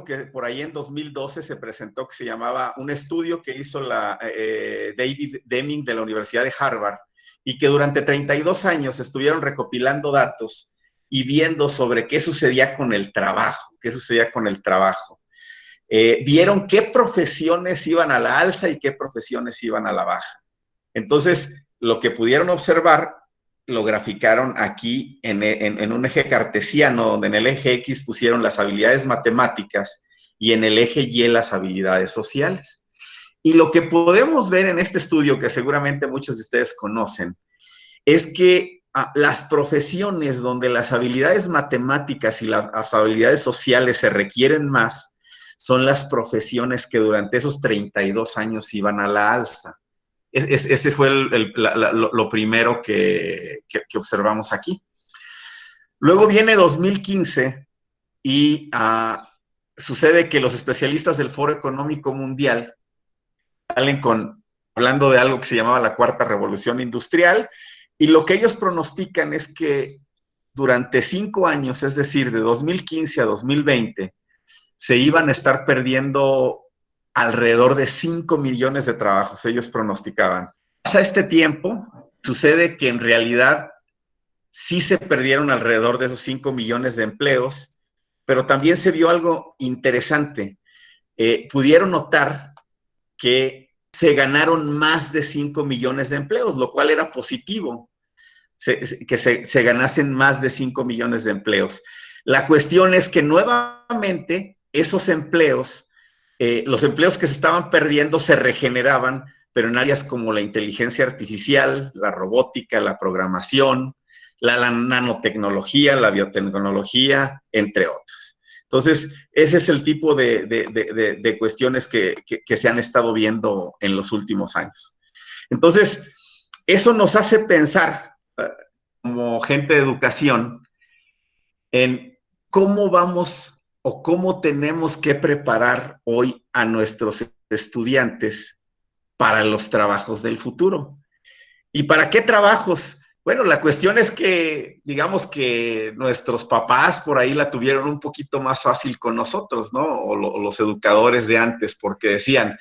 que por ahí en 2012 se presentó que se llamaba un estudio que hizo David Deming de la Universidad de Harvard y que durante 32 años estuvieron recopilando datos y viendo sobre qué sucedía con el trabajo, vieron qué profesiones iban a la alza y qué profesiones iban a la baja. Entonces, lo que pudieron observar lo graficaron aquí en un eje cartesiano, donde en el eje X pusieron las habilidades matemáticas y en el eje Y las habilidades sociales. Y lo que podemos ver en este estudio, que seguramente muchos de ustedes conocen, es que las profesiones donde las habilidades matemáticas y las habilidades sociales se requieren más son las profesiones que durante esos 32 años iban a la alza. Ese fue lo primero que observamos aquí. Luego viene 2015 y sucede que los especialistas del Foro Económico Mundial salen hablando de algo que se llamaba la cuarta revolución industrial, y lo que ellos pronostican es que durante 5 años, es decir, de 2015 a 2020, se iban a estar perdiendo alrededor de 5 millones de trabajos, ellos pronosticaban. Pasa este tiempo, sucede que en realidad sí se perdieron alrededor de esos 5 millones de empleos, pero también se vio algo interesante. Pudieron notar que se ganaron más de 5 millones de empleos, lo cual era positivo, que se ganasen más de 5 millones de empleos. La cuestión es que nuevamente esos empleos, los empleos que se estaban perdiendo se regeneraban, pero en áreas como la inteligencia artificial, la robótica, la programación, la nanotecnología, la biotecnología, entre otras. Entonces, ese es el tipo de cuestiones que se han estado viendo en los últimos años. Entonces, eso nos hace pensar, como gente de educación, en cómo vamos o cómo tenemos que preparar hoy a nuestros estudiantes para los trabajos del futuro. ¿Y para qué trabajos? Bueno, la cuestión es que, digamos que nuestros papás por ahí la tuvieron un poquito más fácil con nosotros, ¿no? O los educadores de antes, porque decían,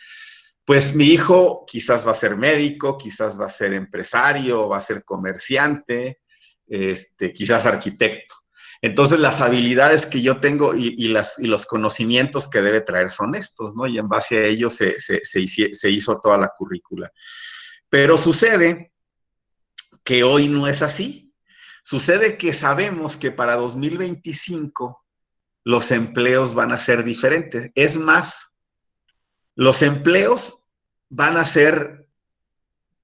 pues mi hijo quizás va a ser médico, quizás va a ser empresario, va a ser comerciante, quizás arquitecto. Entonces las habilidades que yo tengo y los conocimientos que debe traer son estos, ¿no? Y en base a ellos se hizo toda la currícula. Pero sucede que hoy no es así. Sucede que sabemos que para 2025 los empleos van a ser diferentes. Es más, los empleos van a ser,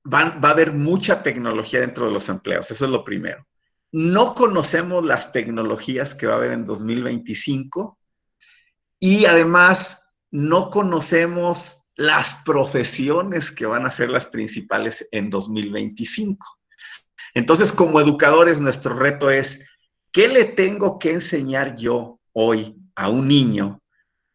va a haber mucha tecnología dentro de los empleos. Eso es lo primero. No conocemos las tecnologías que va a haber en 2025 y además no conocemos las profesiones que van a ser las principales en 2025. Entonces, como educadores, nuestro reto es, ¿qué le tengo que enseñar yo hoy a un niño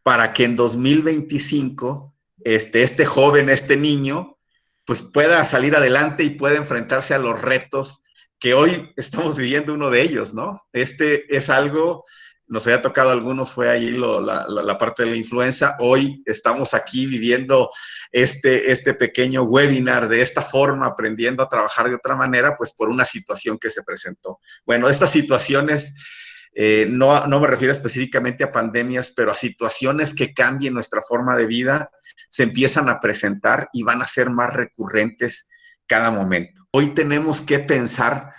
para que en 2025 este joven, este niño, pues pueda salir adelante y pueda enfrentarse a los retos que hoy estamos viviendo uno de ellos, ¿no? Es algo, nos había tocado a algunos, fue ahí la parte de la influenza. Hoy estamos aquí viviendo este pequeño webinar de esta forma, aprendiendo a trabajar de otra manera, pues por una situación que se presentó. Bueno, estas situaciones, no me refiero específicamente a pandemias, pero a situaciones que cambien nuestra forma de vida, se empiezan a presentar y van a ser más recurrentes cada momento. Hoy tenemos que pensar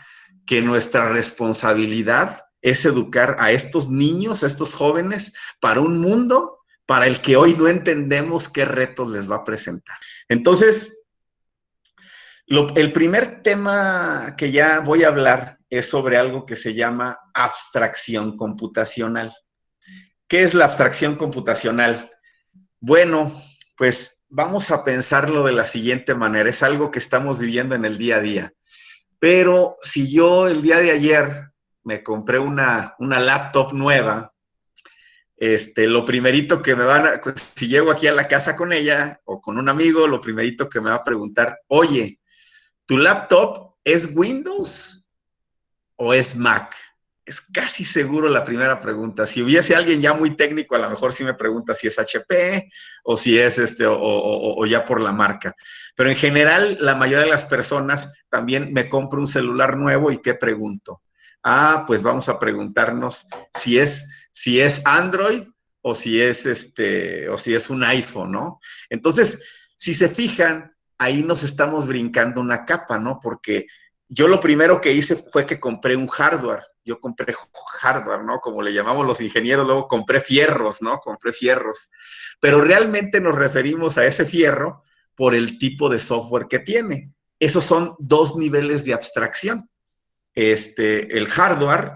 que nuestra responsabilidad es educar a estos niños, a estos jóvenes, para un mundo para el que hoy no entendemos qué retos les va a presentar. Entonces, el primer tema que ya voy a hablar es sobre algo que se llama abstracción computacional. ¿Qué es la abstracción computacional? Bueno, pues vamos a pensarlo de la siguiente manera. Es algo que estamos viviendo en el día a día. Pero si yo el día de ayer me compré una laptop nueva, lo primerito que me si llego aquí a la casa con ella o con un amigo, lo primerito que me va a preguntar, oye, ¿tu laptop es Windows o es Mac? Es casi seguro la primera pregunta. Si hubiese alguien ya muy técnico, a lo mejor sí me pregunta si es HP o si es o ya por la marca. Pero en general, la mayoría de las personas también me compro un celular nuevo y ¿qué pregunto? Ah, pues vamos a preguntarnos si es Android o si es un iPhone, ¿no? Entonces, si se fijan, ahí nos estamos brincando una capa, ¿no? Porque yo lo primero que hice fue que compré un hardware. Yo compré hardware, ¿no? Como le llamamos los ingenieros, luego compré fierros, ¿no? Compré fierros. Pero realmente nos referimos a ese fierro por el tipo de software que tiene. Esos son dos niveles de abstracción. El hardware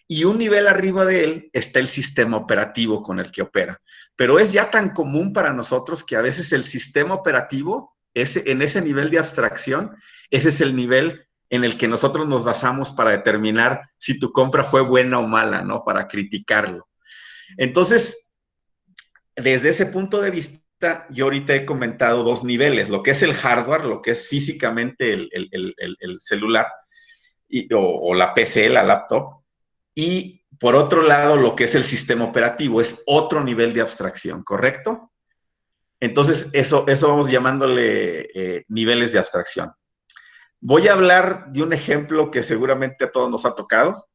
y un nivel arriba de él está el sistema operativo con el que opera. Pero es ya tan común para nosotros que a veces el sistema operativo, en ese nivel de abstracción, ese es el nivel en el que nosotros nos basamos para determinar si tu compra fue buena o mala, ¿no? Para criticarlo. Entonces, desde ese punto de vista, yo ahorita he comentado dos niveles, lo que es el hardware, lo que es físicamente el celular, o la PC, la laptop, y por otro lado, lo que es el sistema operativo, es otro nivel de abstracción, ¿correcto? Entonces, eso vamos llamándole niveles de abstracción. Voy a hablar de un ejemplo que seguramente a todos nos ha tocado.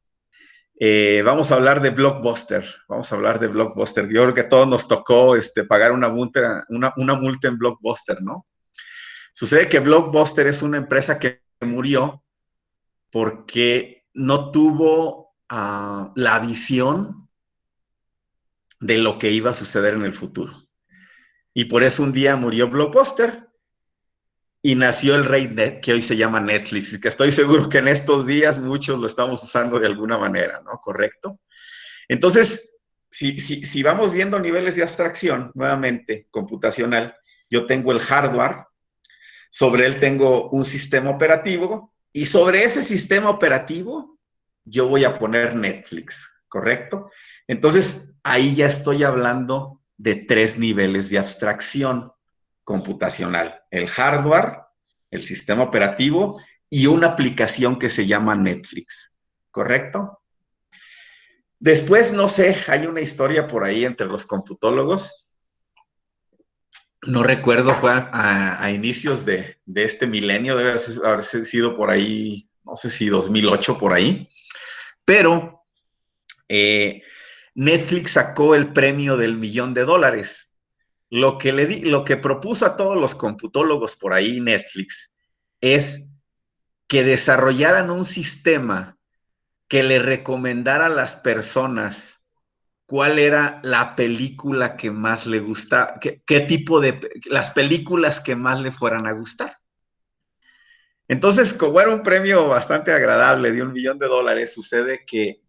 Vamos a hablar de Blockbuster. Vamos a hablar de Blockbuster. Yo creo que a todos nos tocó pagar una multa en Blockbuster, ¿no? Sucede que Blockbuster es una empresa que murió porque no tuvo la visión de lo que iba a suceder en el futuro. Y por eso un día murió Blockbuster y nació el rey net, que hoy se llama Netflix, y que estoy seguro que en estos días muchos lo estamos usando de alguna manera, ¿no? ¿Correcto? Entonces, si vamos viendo niveles de abstracción, nuevamente, computacional, yo tengo el hardware, sobre él tengo un sistema operativo, y sobre ese sistema operativo yo voy a poner Netflix, ¿correcto? Entonces, ahí ya estoy hablando de tres niveles de abstracción computacional: el hardware, el sistema operativo y una aplicación que se llama Netflix, ¿correcto? Después, no sé, hay una historia por ahí entre los computólogos. No recuerdo, fue a inicios de este milenio, debe haber sido por ahí, no sé si 2008 por ahí, pero Netflix sacó el premio del $1,000,000. Lo que propuso a todos los computólogos por ahí Netflix es que desarrollaran un sistema que le recomendara a las personas cuál era la película que más le gusta, qué tipo de, las películas que más le fueran a gustar. Entonces, como era un premio bastante agradable de $1,000,000, sucede que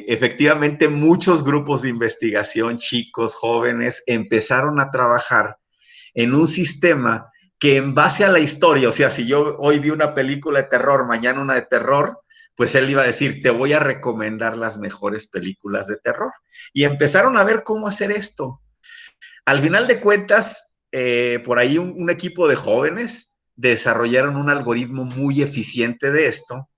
efectivamente muchos grupos de investigación, chicos, jóvenes, empezaron a trabajar en un sistema que en base a la historia, o sea, si yo hoy vi una película de terror, mañana una de terror, pues él iba a decir, te voy a recomendar las mejores películas de terror. Y empezaron a ver cómo hacer esto. Al final de cuentas, por ahí un equipo de jóvenes desarrollaron un algoritmo muy eficiente de esto.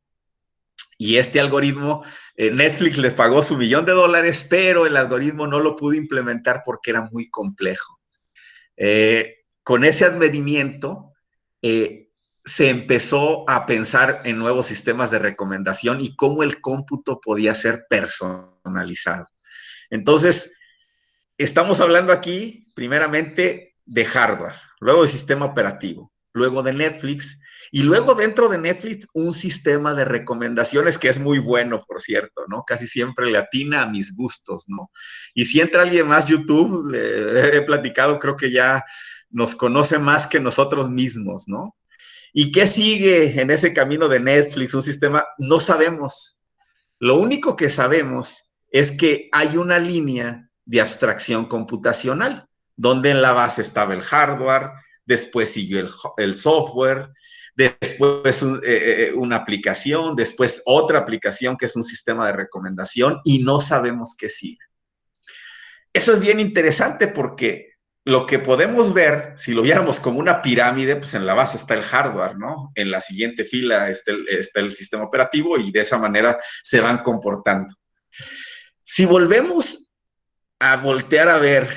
Y este algoritmo, Netflix les pagó su $1,000,000, pero el algoritmo no lo pudo implementar porque era muy complejo. Con ese advenimiento, se empezó a pensar en nuevos sistemas de recomendación y cómo el cómputo podía ser personalizado. Entonces, estamos hablando aquí primeramente de hardware, luego de sistema operativo, luego de Netflix y luego dentro de Netflix un sistema de recomendaciones que es muy bueno, por cierto, ¿no? Casi siempre le atina a mis gustos, ¿no? Y si entra alguien más YouTube, le he platicado, creo que ya nos conoce más que nosotros mismos, ¿no? ¿Y qué sigue en ese camino de Netflix? Un sistema, no sabemos. Lo único que sabemos es que hay una línea de abstracción computacional, donde en la base estaba el hardware, después siguió el software, después una aplicación, después otra aplicación que es un sistema de recomendación y no sabemos qué sigue. Eso es bien interesante porque lo que podemos ver, si lo viéramos como una pirámide, pues en la base está el hardware, ¿no? En la siguiente fila está el sistema operativo y de esa manera se van comportando. Si volvemos a voltear a ver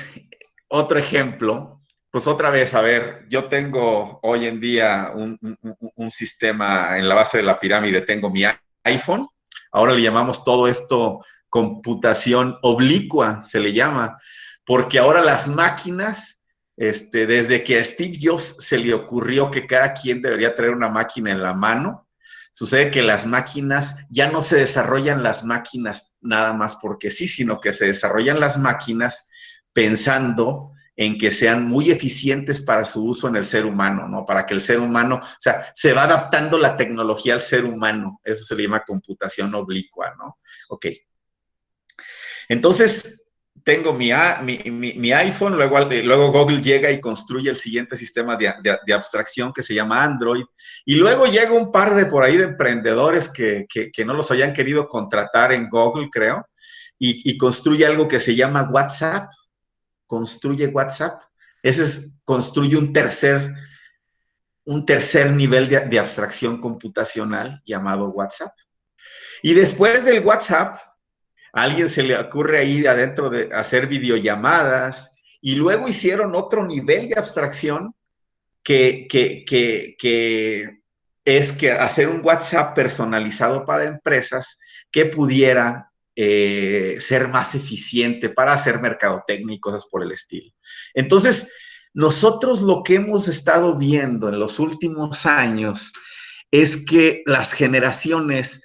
otro ejemplo, pues otra vez, a ver, yo tengo hoy en día un sistema en la base de la pirámide, tengo mi iPhone, ahora le llamamos todo esto computación oblicua, se le llama, porque ahora las máquinas, desde que a Steve Jobs se le ocurrió que cada quien debería traer una máquina en la mano, sucede que las máquinas, ya no se desarrollan las máquinas nada más porque sí, sino que se desarrollan las máquinas pensando en que sean muy eficientes para su uso en el ser humano, ¿no? Para que el ser humano, o sea, se va adaptando la tecnología al ser humano. Eso se le llama computación oblicua, ¿no? Ok. Entonces, tengo mi iPhone, luego Google llega y construye el siguiente sistema de abstracción que se llama Android, y luego llega un par de por ahí de emprendedores que no los habían querido contratar en Google, creo, y construye algo que se llama WhatsApp, construye WhatsApp, construye un tercer nivel de abstracción computacional llamado WhatsApp. Y después del WhatsApp, a alguien se le ocurre ahí adentro de hacer videollamadas y luego hicieron otro nivel de abstracción que es que hacer un WhatsApp personalizado para empresas que pudiera ser más eficiente para hacer mercadotecnia y cosas por el estilo. Entonces, nosotros lo que hemos estado viendo en los últimos años es que las generaciones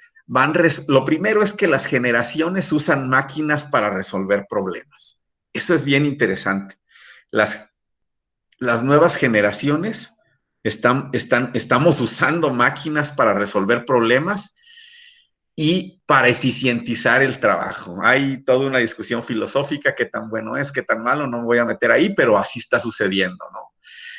lo primero es que las generaciones usan máquinas para resolver problemas. Eso es bien interesante. Las nuevas generaciones estamos usando máquinas para resolver problemas y para eficientizar el trabajo. Hay toda una discusión filosófica, qué tan bueno es, qué tan malo, no me voy a meter ahí, pero así está sucediendo, ¿no?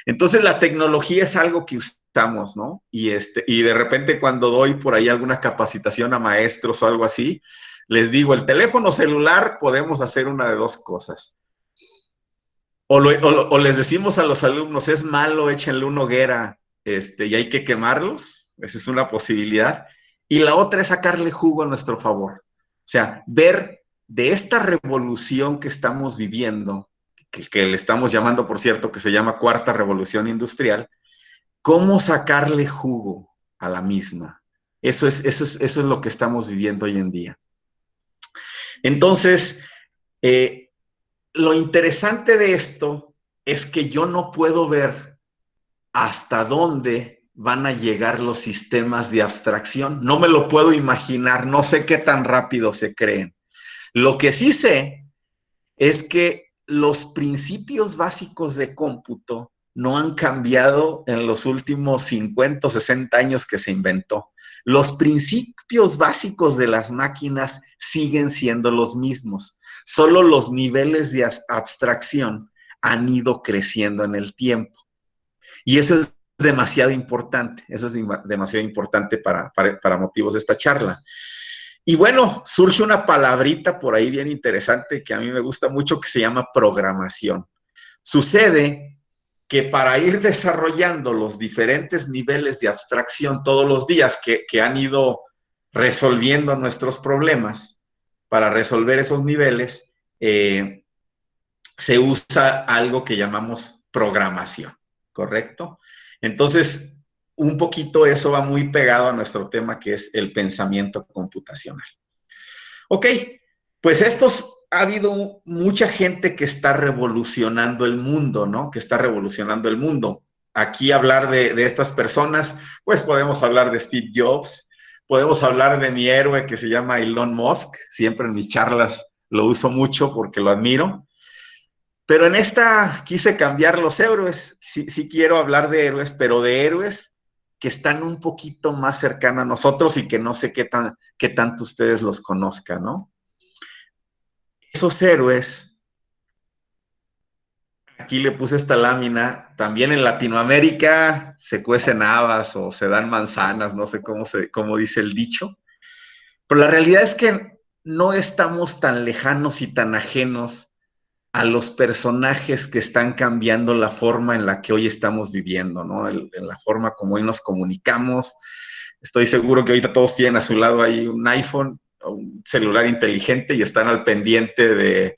Entonces la tecnología es algo que usamos, ¿no? Y de repente cuando doy por ahí alguna capacitación a maestros o algo así, les digo, el teléfono celular podemos hacer una de dos cosas. O les decimos a los alumnos, es malo, échenle una hoguera y hay que quemarlos. Esa es una posibilidad. Y la otra es sacarle jugo a nuestro favor. O sea, ver de esta revolución que estamos viviendo, que le estamos llamando, por cierto, que se llama Cuarta Revolución Industrial, cómo sacarle jugo a la misma. Eso es lo que estamos viviendo hoy en día. Entonces, lo interesante de esto es que yo no puedo ver hasta dónde van a llegar los sistemas de abstracción. No me lo puedo imaginar, no sé qué tan rápido se creen. Lo que sí sé es que los principios básicos de cómputo no han cambiado en los últimos 50 o 60 años que se inventó. Los principios básicos de las máquinas siguen siendo los mismos, solo los niveles de abstracción han ido creciendo en el tiempo. Y eso es demasiado importante, para motivos de esta charla. Y bueno, surge una palabrita por ahí bien interesante que a mí me gusta mucho que se llama programación. Sucede que para ir desarrollando los diferentes niveles de abstracción todos los días que han ido resolviendo nuestros problemas, para resolver esos niveles, se usa algo que llamamos programación, ¿correcto? Entonces, un poquito eso va muy pegado a nuestro tema que es el pensamiento computacional. Ok, pues ha habido mucha gente que está revolucionando el mundo, ¿no? Que está revolucionando el mundo. Aquí hablar de estas personas, pues podemos hablar de Steve Jobs, podemos hablar de mi héroe que se llama Elon Musk, siempre en mis charlas lo uso mucho porque lo admiro. Pero en esta quise cambiar los héroes. Sí quiero hablar de héroes, pero de héroes que están un poquito más cercanos a nosotros y que no sé qué tanto ustedes los conozcan, ¿no? Esos héroes, aquí le puse esta lámina, también en Latinoamérica se cuecen habas o se dan manzanas, no sé cómo dice el dicho, pero la realidad es que no estamos tan lejanos y tan ajenos a los personajes que están cambiando la forma en la que hoy estamos viviendo, ¿no? En la forma como hoy nos comunicamos. Estoy seguro que ahorita todos tienen a su lado ahí un iPhone. un celular inteligente y están al pendiente de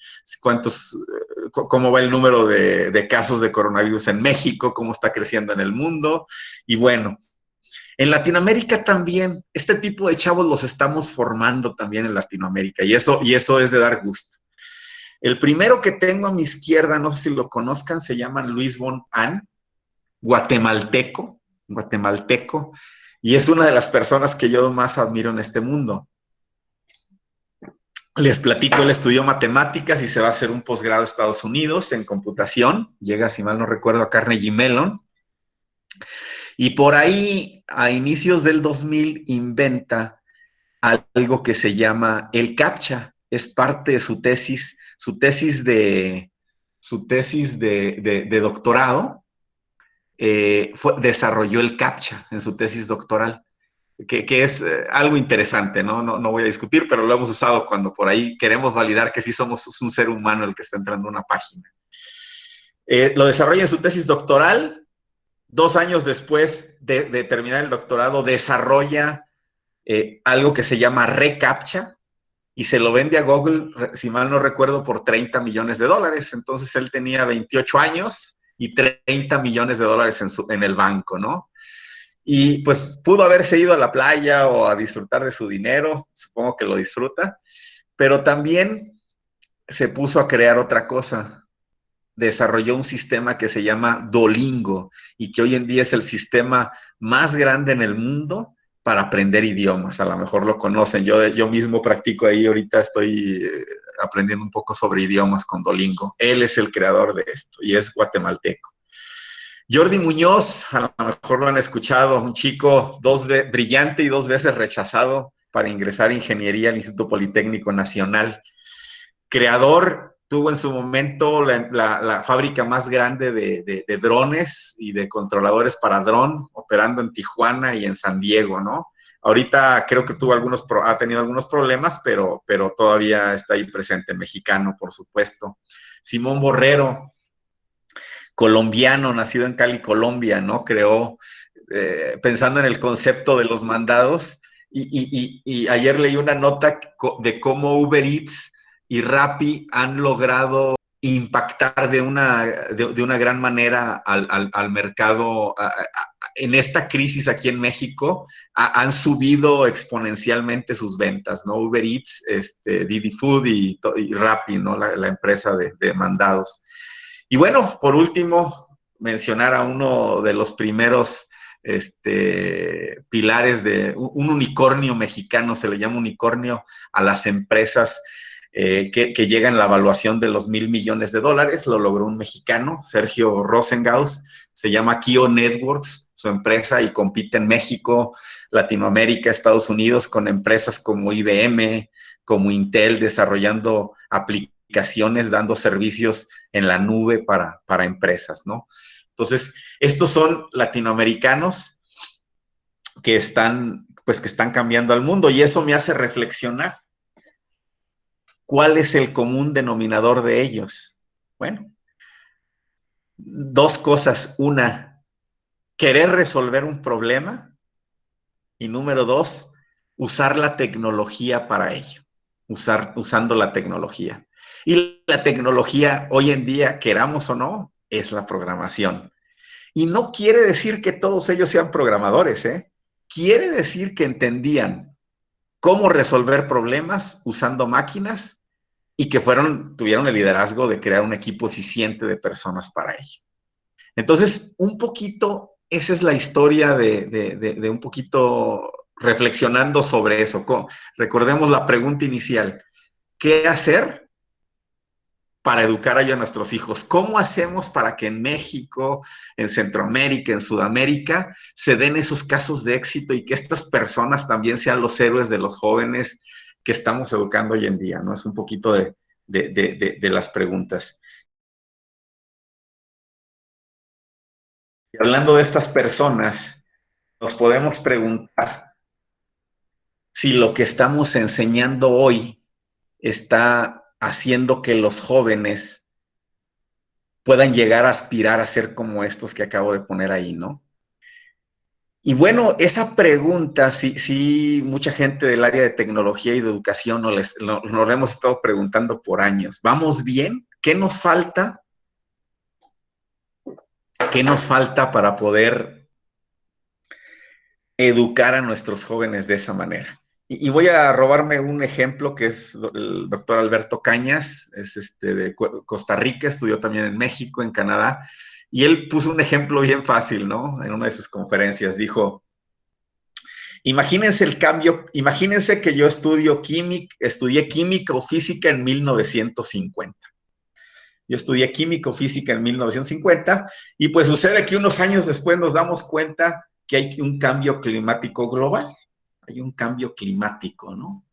cómo va el número de casos de coronavirus en México, cómo está creciendo en el mundo. Y bueno, en Latinoamérica también, este tipo de chavos los estamos formando también en Latinoamérica y eso es de dar gusto. El primero que tengo a mi izquierda, no sé si lo conozcan, se llama Luis Von Ahn, guatemalteco, y es una de las personas que yo más admiro en este mundo. Les platico, él estudió matemáticas y se va a hacer un posgrado a Estados Unidos en computación. Llega, si mal no recuerdo, a Carnegie Mellon. Y por ahí, a inicios del 2000, inventa algo que se llama el CAPTCHA. Es parte de su tesis de doctorado. Desarrolló el CAPTCHA en su tesis doctoral. Que es algo interesante, ¿no? No voy a discutir, pero lo hemos usado cuando por ahí queremos validar que sí somos un ser humano el que está entrando a una página. Lo desarrolla en su tesis doctoral. 2 años después de terminar el doctorado, desarrolla algo que se llama reCAPTCHA y se lo vende a Google, si mal no recuerdo, por $30 millones. Entonces él tenía 28 años y $30 millones en el banco, ¿no? Y pues pudo haberse ido a la playa o a disfrutar de su dinero, supongo que lo disfruta, pero también se puso a crear otra cosa. Desarrolló un sistema que se llama Duolingo y que hoy en día es el sistema más grande en el mundo para aprender idiomas. A lo mejor lo conocen, yo mismo practico ahí, ahorita estoy aprendiendo un poco sobre idiomas con Duolingo. Él es el creador de esto y es guatemalteco. Jordi Muñoz, a lo mejor lo han escuchado, un chico brillante y 2 veces rechazado para ingresar a ingeniería al Instituto Politécnico Nacional. Creador, tuvo en su momento la fábrica más grande de drones y de controladores para dron, operando en Tijuana y en San Diego, ¿no? Ahorita creo que ha tenido algunos problemas, pero todavía está ahí presente, mexicano, por supuesto. Simón Borrero, colombiano, nacido en Cali, Colombia, ¿no? Creó, pensando en el concepto de los mandados, y ayer leí una nota de cómo Uber Eats y Rappi han logrado impactar de una gran manera al mercado. En esta crisis aquí en México han subido exponencialmente sus ventas, ¿no? Uber Eats, Didi Food y Rappi, ¿no? La empresa de mandados. Y bueno, por último, mencionar a uno de los primeros pilares de un unicornio mexicano, se le llama unicornio a las empresas que llegan a la evaluación de los $1,000 millones. Lo logró un mexicano, Sergio Rosengaus, se llama Kio Networks, su empresa, y compite en México, Latinoamérica, Estados Unidos, con empresas como IBM, como Intel, desarrollando aplicaciones, dando servicios en la nube para empresas, ¿no? Entonces, estos son latinoamericanos que están cambiando al mundo, y eso me hace reflexionar. ¿Cuál es el común denominador de ellos? Bueno, 2 cosas. Una, querer resolver un problema, y número 2, usar la tecnología para ello, usando la tecnología. Y la tecnología hoy en día, queramos o no, es la programación. Y no quiere decir que todos ellos sean programadores, ¿eh? Quiere decir que entendían cómo resolver problemas usando máquinas y que tuvieron el liderazgo de crear un equipo eficiente de personas para ello. Entonces, un poquito, esa es la historia de un poquito reflexionando sobre eso. Recordemos la pregunta inicial: ¿qué hacer para educar a nuestros hijos? ¿Cómo hacemos para que en México, en Centroamérica, en Sudamérica, se den esos casos de éxito y que estas personas también sean los héroes de los jóvenes que estamos educando hoy en día, ¿no? Es un poquito de las preguntas. Y hablando de estas personas, nos podemos preguntar si lo que estamos enseñando hoy está haciendo que los jóvenes puedan llegar a aspirar a ser como estos que acabo de poner ahí, ¿no? Y bueno, esa pregunta, sí, sí, mucha gente del área de tecnología y de educación nos la hemos estado preguntando por años. ¿Vamos bien? ¿Qué nos falta? ¿Qué nos falta para poder educar a nuestros jóvenes de esa manera? Y voy a robarme un ejemplo que es el doctor Alberto Cañas, es de Costa Rica, estudió también en México, en Canadá, y él puso un ejemplo bien fácil, ¿no? En una de sus conferencias dijo, imagínense el cambio, imagínense que yo estudié química o física en 1950. Yo estudié química o física en 1950 y pues sucede que unos años después nos damos cuenta que hay un cambio climático global. Hay un cambio climático, ¿no?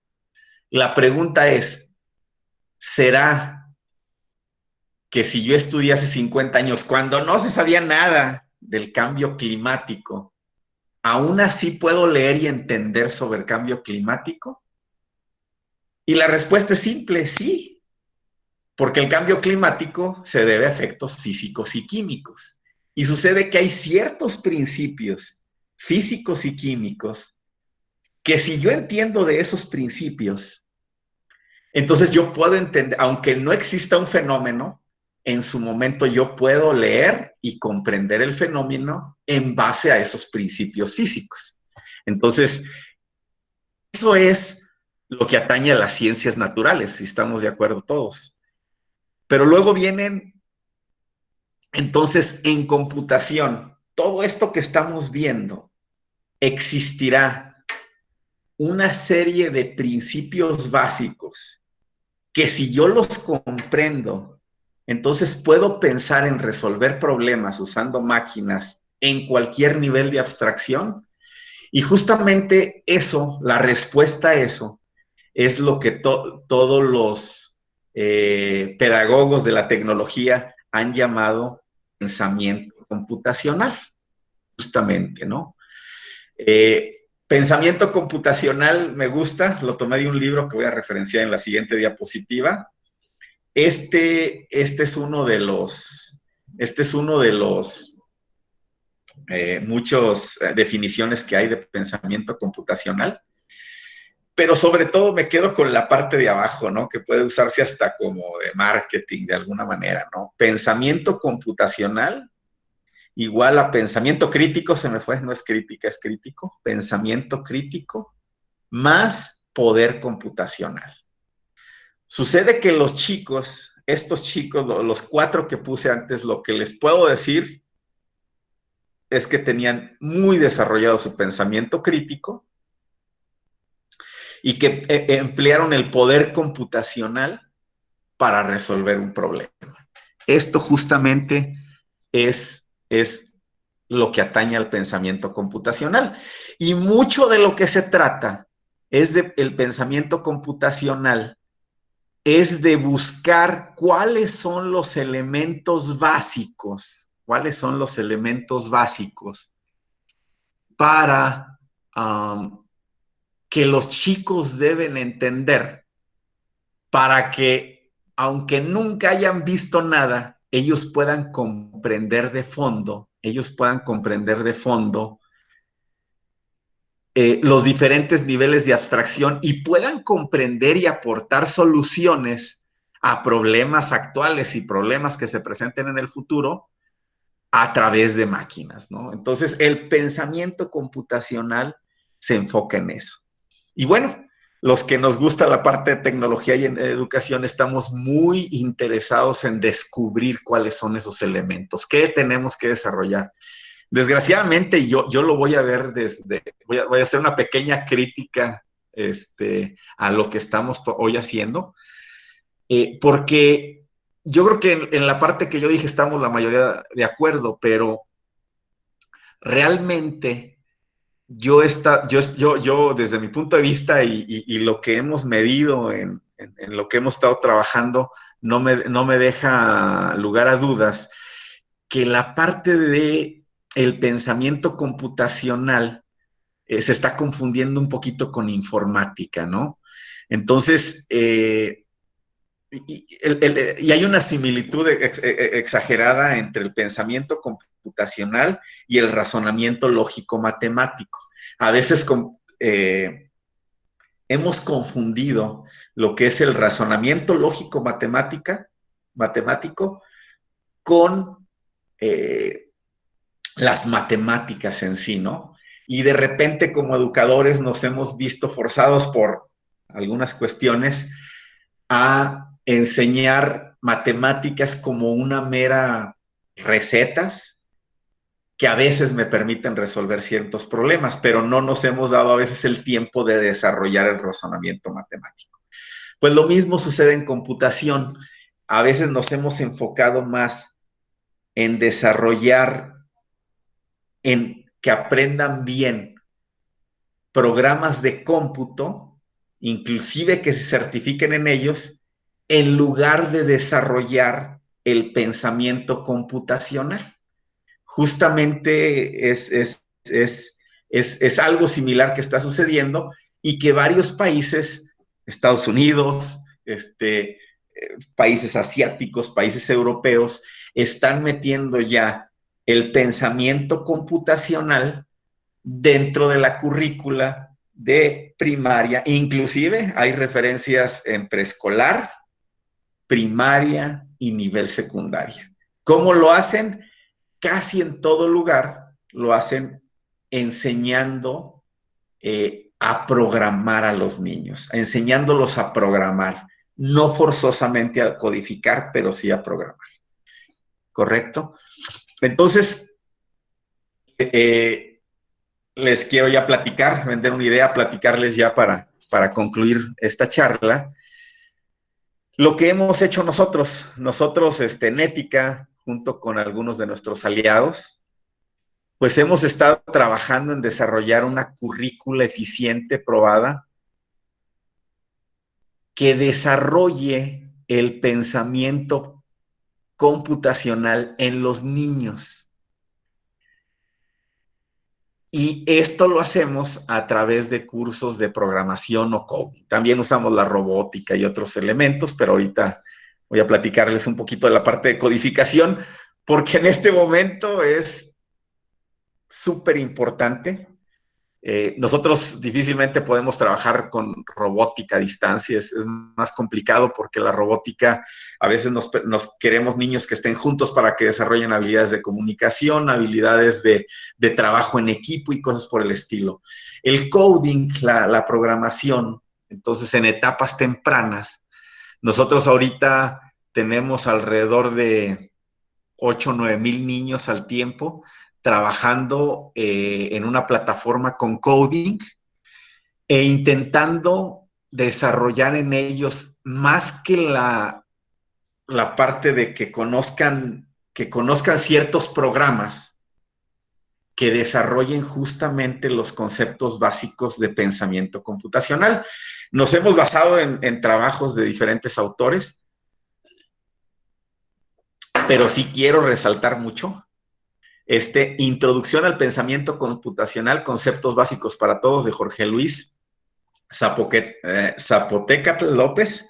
La pregunta es, ¿será que si yo estudié hace 50 años, cuando no se sabía nada del cambio climático, aún así puedo leer y entender sobre el cambio climático? Y la respuesta es simple, sí, porque el cambio climático se debe a efectos físicos y químicos. Y sucede que hay ciertos principios físicos y químicos que si yo entiendo de esos principios, entonces yo puedo entender, aunque no exista un fenómeno, en su momento yo puedo leer y comprender el fenómeno en base a esos principios físicos. Entonces, eso es lo que atañe a las ciencias naturales, si estamos de acuerdo todos. Pero luego vienen, entonces, en computación, todo esto que estamos viendo, existirá una serie de principios básicos que si yo los comprendo, entonces puedo pensar en resolver problemas usando máquinas en cualquier nivel de abstracción. Y justamente eso, la respuesta a eso, es lo que todos los pedagogos de la tecnología han llamado pensamiento computacional, justamente, ¿no? Pensamiento computacional me gusta, lo tomé de un libro que voy a referenciar en la siguiente diapositiva. Este es uno de los muchas definiciones que hay de pensamiento computacional, pero sobre todo me quedo con la parte de abajo, ¿no? Que puede usarse hasta como de marketing de alguna manera, ¿no? Pensamiento computacional igual a pensamiento crítico, se me fue, no es crítica, es crítico, pensamiento crítico más poder computacional. Sucede que los chicos, estos chicos, los cuatro que puse antes, lo que les puedo decir es que tenían muy desarrollado su pensamiento crítico y que emplearon el poder computacional para resolver un problema. Esto justamente es lo que atañe al pensamiento computacional. Y mucho de lo que se trata es de el pensamiento computacional, es de buscar cuáles son los elementos básicos para que los chicos deben entender para que, aunque nunca hayan visto nada, ellos puedan comprender de fondo los diferentes niveles de abstracción y puedan comprender y aportar soluciones a problemas actuales y problemas que se presenten en el futuro a través de máquinas, ¿no? Entonces, el pensamiento computacional se enfoca en eso. Y bueno, los que nos gusta la parte de tecnología y en educación estamos muy interesados en descubrir cuáles son esos elementos, qué tenemos que desarrollar. Desgraciadamente, yo lo voy a ver voy a hacer una pequeña crítica a lo que estamos hoy haciendo, porque yo creo que en la parte que yo dije estamos la mayoría de acuerdo, pero realmente yo desde mi punto de vista y lo que hemos medido en lo que hemos estado trabajando, no me deja lugar a dudas que la parte de el pensamiento computacional se está confundiendo un poquito con informática, ¿no? Entonces, y hay una similitud exagerada entre el pensamiento computacional y el razonamiento lógico-matemático. A veces hemos confundido lo que es el razonamiento lógico-matemático con las matemáticas en sí, ¿no? Y de repente como educadores nos hemos visto forzados por algunas cuestiones a enseñar matemáticas como una mera recetas que a veces me permiten resolver ciertos problemas, pero no nos hemos dado a veces el tiempo de desarrollar el razonamiento matemático. Pues lo mismo sucede en computación. A veces nos hemos enfocado más en desarrollar, en que aprendan bien programas de cómputo, inclusive que se certifiquen en ellos, en lugar de desarrollar el pensamiento computacional. Justamente es algo similar que está sucediendo y que varios países, Estados Unidos, países asiáticos, países europeos, están metiendo ya el pensamiento computacional dentro de la currícula de primaria. Inclusive hay referencias en preescolar, primaria y nivel secundaria. ¿Cómo lo hacen? Casi en todo lugar lo hacen enseñando a programar a los niños, enseñándolos a programar, no forzosamente a codificar, pero sí a programar. ¿Correcto? Entonces, les quiero ya platicar, vender una idea, platicarles ya para concluir esta charla. Lo que hemos hecho nosotros en Ética, junto con algunos de nuestros aliados, pues hemos estado trabajando en desarrollar una currícula eficiente, probada, que desarrolle el pensamiento computacional en los niños. Y esto lo hacemos a través de cursos de programación o coding. También usamos la robótica y otros elementos, pero ahorita voy a platicarles un poquito de la parte de codificación, porque en este momento es súper importante. Nosotros difícilmente podemos trabajar con robótica a distancia, es más complicado porque la robótica a veces nos queremos niños que estén juntos para que desarrollen habilidades de comunicación, habilidades de trabajo en equipo y cosas por el estilo. El coding, la programación, entonces en etapas tempranas, nosotros ahorita tenemos alrededor de 8 o 9 mil niños al tiempo trabajando en una plataforma con coding e intentando desarrollar en ellos más que la parte de que conozcan ciertos programas, que desarrollen justamente los conceptos básicos de pensamiento computacional. Nos hemos basado en trabajos de diferentes autores, pero sí quiero resaltar mucho Introducción al Pensamiento Computacional, Conceptos Básicos para Todos, de Jorge Luis Zapotecatl López.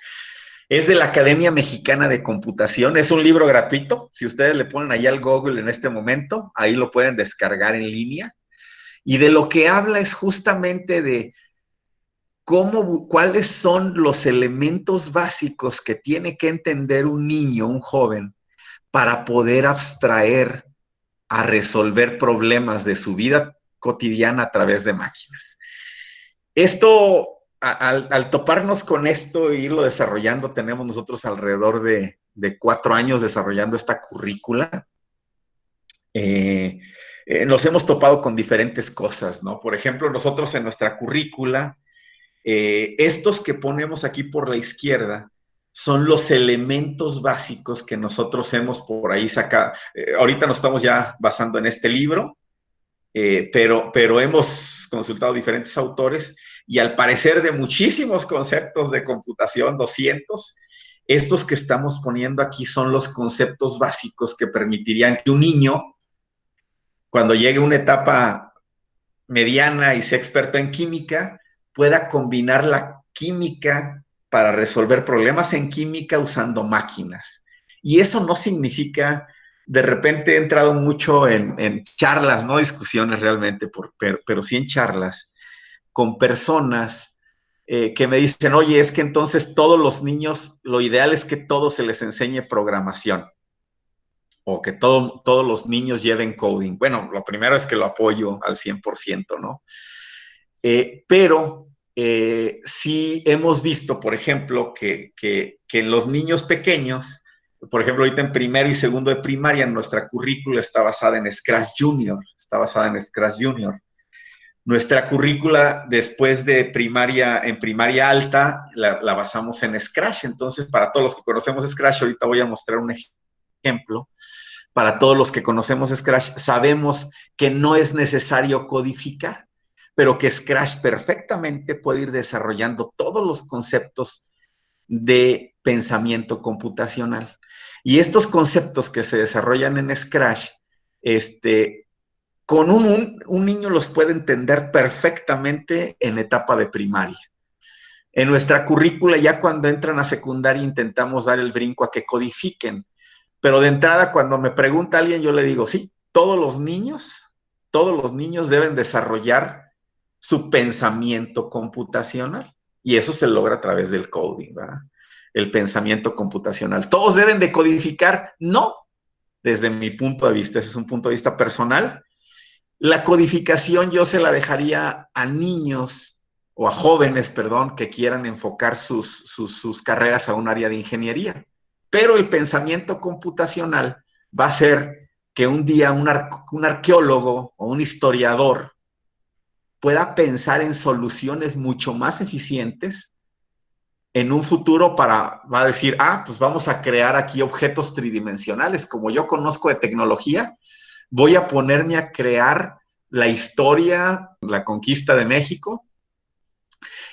Es de la Academia Mexicana de Computación. Es un libro gratuito. Si ustedes le ponen ahí al Google en este momento, ahí lo pueden descargar en línea. Y de lo que habla es justamente de cuáles son los elementos básicos que tiene que entender un niño, un joven, para poder abstraer a resolver problemas de su vida cotidiana a través de máquinas. Esto, al toparnos con esto e irlo desarrollando, tenemos nosotros alrededor de 4 años desarrollando esta currícula. Nos hemos topado con diferentes cosas, ¿no? Por ejemplo, nosotros en nuestra currícula, estos que ponemos aquí por la izquierda, son los elementos básicos que nosotros hemos por ahí sacado. Ahorita nos estamos ya basando en este libro, pero hemos consultado diferentes autores y al parecer de muchísimos conceptos de computación, 200, estos que estamos poniendo aquí son los conceptos básicos que permitirían que un niño, cuando llegue a una etapa mediana y sea experto en química, pueda combinar la química para resolver problemas en química usando máquinas. Y eso no significa, de repente he entrado mucho en charlas, no discusiones realmente, pero sí en charlas con personas que me dicen, oye, es que entonces todos los niños, lo ideal es que todos se les enseñe programación o que todos los niños lleven coding. Bueno, lo primero es que lo apoyo al 100%, ¿no? Pero sí hemos visto, por ejemplo, que en los niños pequeños, por ejemplo, ahorita en primero y segundo de primaria, nuestra currícula está basada en Scratch Junior, está basada en Scratch Junior. Nuestra currícula después de primaria, en primaria alta, la basamos en Scratch. Entonces, para todos los que conocemos Scratch, ahorita voy a mostrar un ejemplo. Para todos los que conocemos Scratch, sabemos que no es necesario codificar, pero que Scratch perfectamente puede ir desarrollando todos los conceptos de pensamiento computacional. Y estos conceptos que se desarrollan en Scratch, con un niño los puede entender perfectamente en etapa de primaria. En nuestra currícula, ya cuando entran a secundaria, intentamos dar el brinco a que codifiquen. Pero de entrada, cuando me pregunta alguien, yo le digo, sí, todos los niños deben desarrollar su pensamiento computacional. Y eso se logra a través del coding, ¿verdad? El pensamiento computacional. ¿Todos deben de codificar? No, desde mi punto de vista. Ese es un punto de vista personal. La codificación yo se la dejaría a niños o a jóvenes, perdón, que quieran enfocar sus carreras a un área de ingeniería. Pero el pensamiento computacional va a ser que un día un arqueólogo o un historiador pueda pensar en soluciones mucho más eficientes en un futuro va a decir, pues vamos a crear aquí objetos tridimensionales. Como yo conozco de tecnología, voy a ponerme a crear la historia, la conquista de México,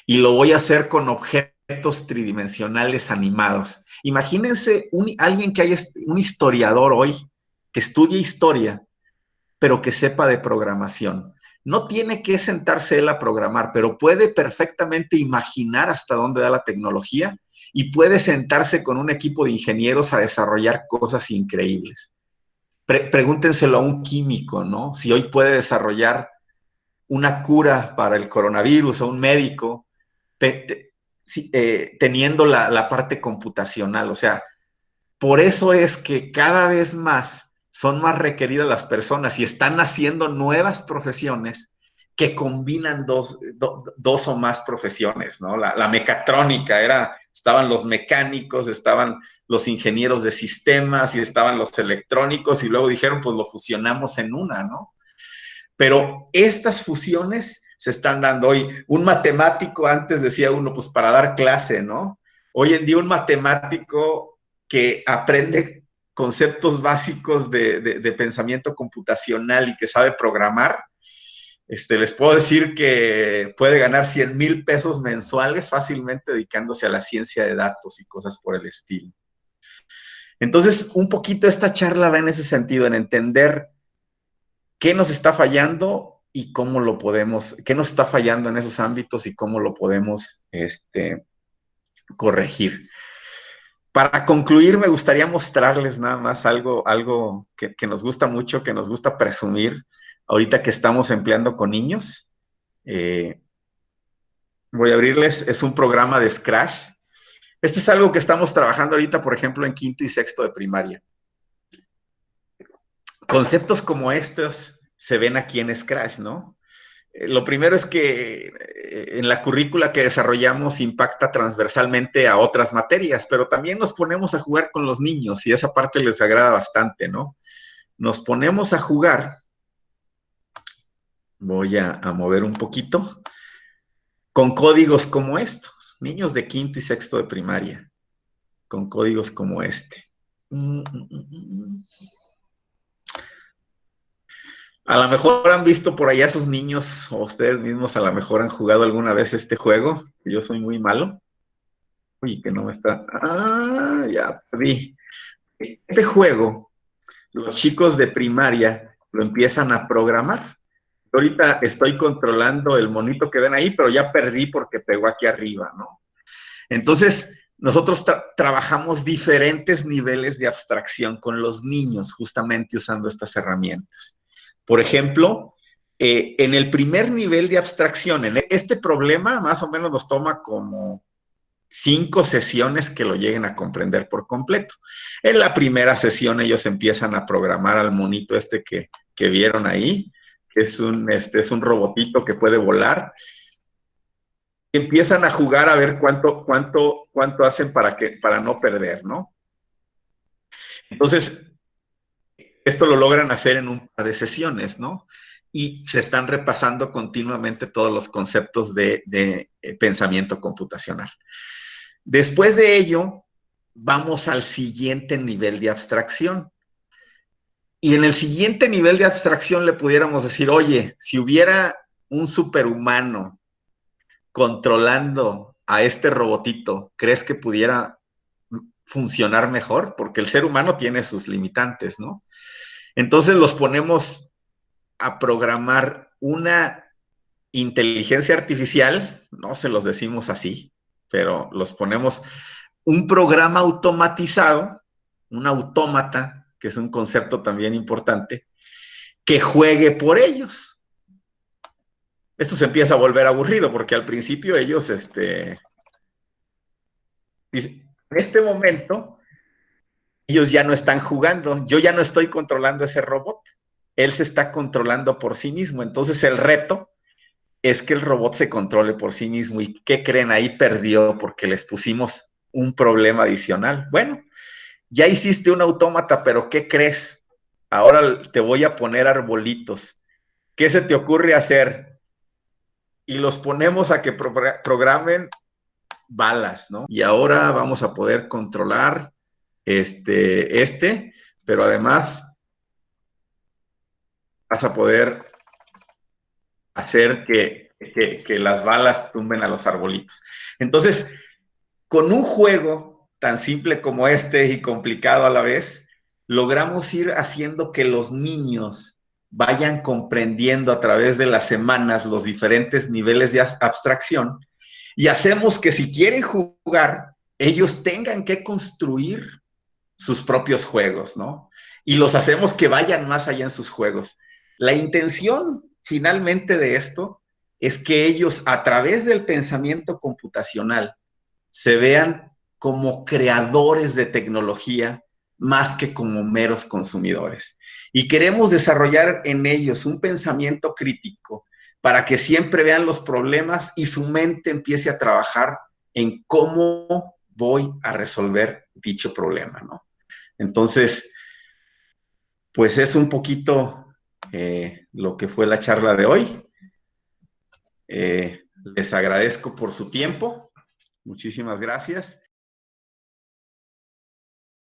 y lo voy a hacer con objetos tridimensionales animados. Imagínense alguien que haya, un historiador hoy, que estudie historia, pero que sepa de programación. No tiene que sentarse él a programar, pero puede perfectamente imaginar hasta dónde da la tecnología y puede sentarse con un equipo de ingenieros a desarrollar cosas increíbles. Pregúntenselo a un químico, ¿no? Si hoy puede desarrollar una cura para el coronavirus o un médico teniendo la parte computacional. O sea, por eso es que cada vez más son más requeridas las personas y están naciendo nuevas profesiones que combinan dos o más profesiones, ¿no? La mecatrónica estaban los mecánicos, estaban los ingenieros de sistemas y estaban los electrónicos y luego dijeron, pues lo fusionamos en una, ¿no? Pero estas fusiones se están dando hoy. Un matemático, antes decía uno, pues para dar clase, ¿no? Hoy en día un matemático que aprende conceptos básicos de pensamiento computacional y que sabe programar, les puedo decir que puede ganar 100,000 pesos mensuales fácilmente dedicándose a la ciencia de datos y cosas por el estilo. Entonces, un poquito esta charla va en ese sentido, en entender qué nos está fallando y cómo lo podemos, qué nos está fallando en esos ámbitos y cómo lo podemos corregir. Para concluir, me gustaría mostrarles nada más algo que nos gusta mucho, que nos gusta presumir, ahorita que estamos empleando con niños. Voy a abrirles, es un programa de Scratch. Esto es algo que estamos trabajando ahorita, por ejemplo, en quinto y sexto de primaria. Conceptos como estos se ven aquí en Scratch, ¿no? Lo primero es que en la currícula que desarrollamos impacta transversalmente a otras materias, pero también nos ponemos a jugar con los niños y esa parte les agrada bastante, ¿no? Nos ponemos a jugar, voy a mover un poquito, con códigos como estos, niños de quinto y sexto de primaria, con códigos como este. A lo mejor han visto por allá a sus niños o ustedes mismos a lo mejor han jugado alguna vez este juego. Yo soy muy malo. Uy, que no me está. Ya perdí. Este juego, los chicos de primaria lo empiezan a programar. Ahorita estoy controlando el monito que ven ahí, pero ya perdí porque pegó aquí arriba, ¿no? Entonces, nosotros trabajamos diferentes niveles de abstracción con los niños, justamente usando estas herramientas. Por ejemplo, en el primer nivel de abstracción, en este problema más o menos nos toma como 5 sesiones que lo lleguen a comprender por completo. En la primera sesión ellos empiezan a programar al monito que vieron ahí, que es es un robotito que puede volar. Empiezan a jugar a ver cuánto hacen para no perder, ¿no? Entonces, esto lo logran hacer en un par de sesiones, ¿no? Y se están repasando continuamente todos los conceptos de pensamiento computacional. Después de ello, vamos al siguiente nivel de abstracción. Y en el siguiente nivel de abstracción le pudiéramos decir, oye, si hubiera un superhumano controlando a este robotito, ¿crees que pudiera funcionar mejor? Porque el ser humano tiene sus limitantes, ¿no? Entonces los ponemos a programar una inteligencia artificial, no se los decimos así, pero los ponemos un programa automatizado, un autómata, que es un concepto también importante, que juegue por ellos. Esto se empieza a volver aburrido porque al principio ellos, en este momento, ellos ya no están jugando, yo ya no estoy controlando ese robot, él se está controlando por sí mismo. Entonces el reto es que el robot se controle por sí mismo. ¿Y qué creen? Ahí perdió porque les pusimos un problema adicional. Bueno, ya hiciste un autómata, pero ¿qué crees? Ahora te voy a poner arbolitos. ¿Qué se te ocurre hacer? Y los ponemos a que programen balas, ¿no? Y ahora vamos a poder controlar pero además vas a poder hacer que las balas tumben a los arbolitos. Entonces, con un juego tan simple como este y complicado a la vez, logramos ir haciendo que los niños vayan comprendiendo a través de las semanas los diferentes niveles de abstracción y hacemos que si quieren jugar, ellos tengan que construir sus propios juegos, ¿no? Y los hacemos que vayan más allá en sus juegos. La intención finalmente de esto es que ellos a través del pensamiento computacional se vean como creadores de tecnología más que como meros consumidores. Y queremos desarrollar en ellos un pensamiento crítico para que siempre vean los problemas y su mente empiece a trabajar en cómo voy a resolver dicho problema, ¿no? Entonces, pues es un poquito lo que fue la charla de hoy. Les agradezco por su tiempo. Muchísimas gracias.